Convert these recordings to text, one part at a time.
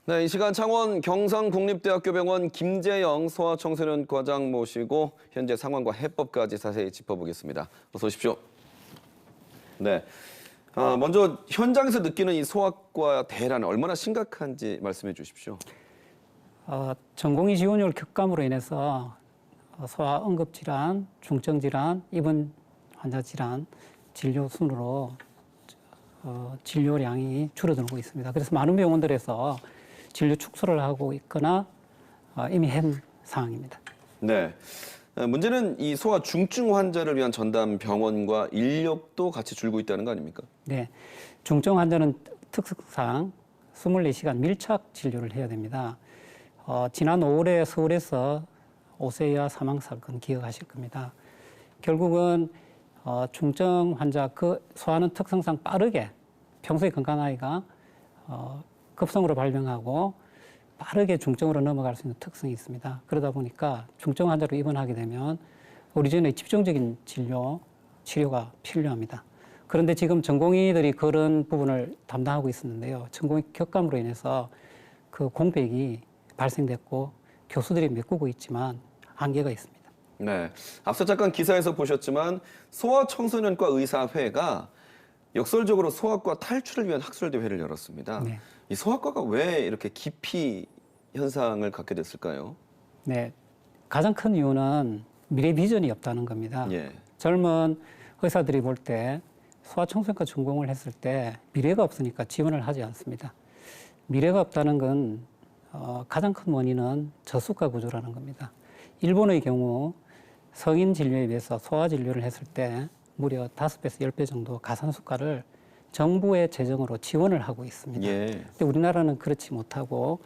네, 이 시간 창원 경상국립대학교병원 김재영 소아청소년과장 모시고 현재 상황과 해법까지 자세히 짚어보겠습니다. 어서 오십시오. 네, 먼저 현장에서 느끼는 이 소아과 대란 얼마나 심각한지 말씀해 주십시오. 전공의 지원율 격감으로 인해서 소아 응급질환, 중증질환, 입원 환자 질환 진료 순으로 진료량이 줄어들고 있습니다. 그래서 많은 병원들에서 진료 축소를 하고 있거나 이미 한 상황입니다. 네, 문제는 이 소아 중증 환자를 위한 전담 병원과 인력도 같이 줄고 있다는 거 아닙니까? 네, 중증 환자는 특성상 24시간 밀착 진료를 해야 됩니다. 지난 5월에 서울에서 5세 이하 사망 사건 기억하실 겁니다. 결국은 중증 환자 소아는 특성상 빠르게 평소에 건강한 아이가 급성으로 발병하고 빠르게 중증으로 넘어갈 수 있는 특성이 있습니다. 그러다 보니까 중증 환자로 입원하게 되면 오리진의 집중적인 치료가 필요합니다. 그런데 지금 전공의들이 그런 부분을 담당하고 있었는데요. 전공의 격감으로 인해서 그 공백이 발생됐고 교수들이 메꾸고 있지만 한계가 있습니다. 네, 앞서 잠깐 기사에서 보셨지만 소아청소년과 의사회가 역설적으로 소아과 탈출을 위한 학술대회를 열었습니다. 네. 이 소아과가 왜 이렇게 기피 현상을 갖게 됐을까요? 네, 가장 큰 이유는 미래 비전이 없다는 겁니다. 예. 젊은 의사들이 볼 때 소아청소년과 전공을 했을 때 미래가 없으니까 지원을 하지 않습니다. 미래가 없다는 건 가장 큰 원인은 저수가 구조라는 겁니다. 일본의 경우 성인 진료에 비해서 소아 진료를 했을 때 무려 5배에서 10배 정도 가산수가를 정부의 재정으로 지원을 하고 있습니다. 예. 근데 우리나라는 그렇지 못하고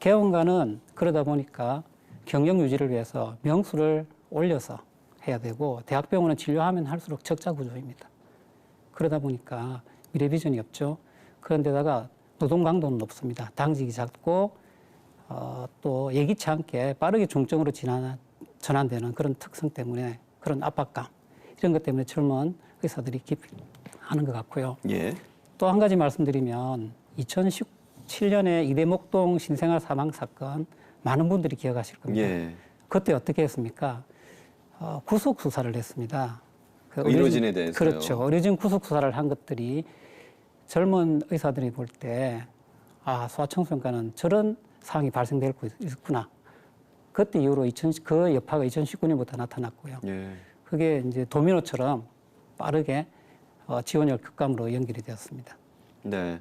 개원가는 그러다 보니까 경영 유지를 위해서 명수를 올려서 해야 되고 대학병원은 진료하면 할수록 적자 구조입니다. 그러다 보니까 미래 비전이 없죠. 그런데다가 노동 강도는 높습니다. 당직이 작고 또 예기치 않게 빠르게 중증으로 전환되는 그런 특성 때문에 그런 압박감 이런 것 때문에 젊은 의사들이 기피하는 것 같고요. 예. 또 한 가지 말씀드리면 2017년에 이대목동 신생아 사망 사건 많은 분들이 기억하실 겁니다. 예. 그때 어떻게 했습니까? 구속 수사를 했습니다. 의료진에 대해서요. 그렇죠. 의료진 구속 수사를 한 것들이 젊은 의사들이 볼 때 소아청소년과는 저런 상황이 발생될 수 있구나. 그때 이후로 그 여파가 2019년부터 나타났고요. 예. 그게 이제 도미노처럼 빠르게 지원율 급감으로 연결이 되었습니다. 네.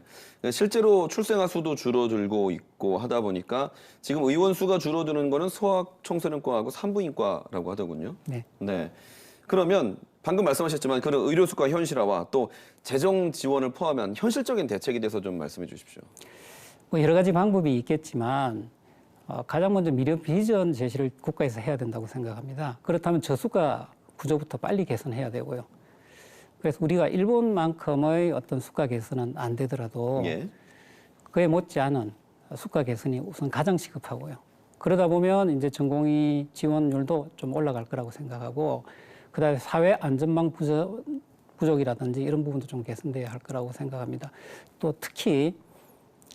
실제로 출생아 수도 줄어들고 있고 하다 보니까 지금 의원 수가 줄어드는 거는 소아청소년과하고 산부인과라고 하더군요. 네. 네. 그러면 방금 말씀하셨지만 그런 의료 수가 현실화와 또 재정 지원을 포함한 현실적인 대책에 대해서 좀 말씀해 주십시오. 뭐 여러 가지 방법이 있겠지만 가장 먼저 미래 비전 제시를 국가에서 해야 된다고 생각합니다. 그렇다면 저수가 구조부터 빨리 개선해야 되고요. 그래서 우리가 일본만큼의 어떤 수가 개선은 안 되더라도 예. 그에 못지않은 수가 개선이 우선 가장 시급하고요. 그러다 보면 이제 전공의 지원율도 좀 올라갈 거라고 생각하고 그다음에 사회 안전망 부족이라든지 이런 부분도 좀 개선돼야 할 거라고 생각합니다. 또 특히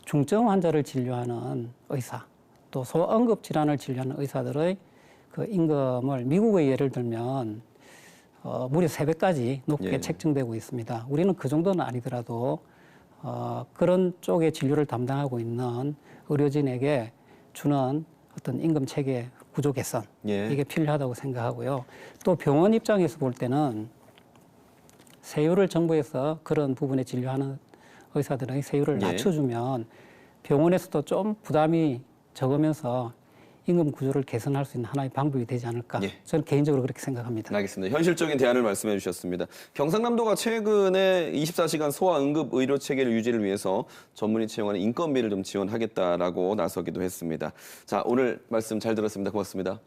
중증 환자를 진료하는 의사, 또 소아응급 질환을 진료하는 의사들의 그 임금을 미국의 예를 들면 무려 3배까지 높게 예. 책정되고 있습니다. 우리는 그 정도는 아니더라도 그런 쪽의 진료를 담당하고 있는 의료진에게 주는 어떤 임금 체계 구조 개선 예. 이게 필요하다고 생각하고요. 또 병원 입장에서 볼 때는 세율을 정부에서 그런 부분에 진료하는 의사들의 세율을 예. 낮춰주면 병원에서도 좀 부담이 적으면서 임금 구조를 개선할 수 있는 하나의 방법이 되지 않을까. 예. 저는 개인적으로 그렇게 생각합니다. 알겠습니다. 현실적인 대안을 말씀해 주셨습니다. 경상남도가 최근에 24시간 소아응급 의료 체계를 유지를 위해서 전문의 채용하는 인건비를 좀 지원하겠다라고 나서기도 했습니다. 자, 오늘 말씀 잘 들었습니다. 고맙습니다.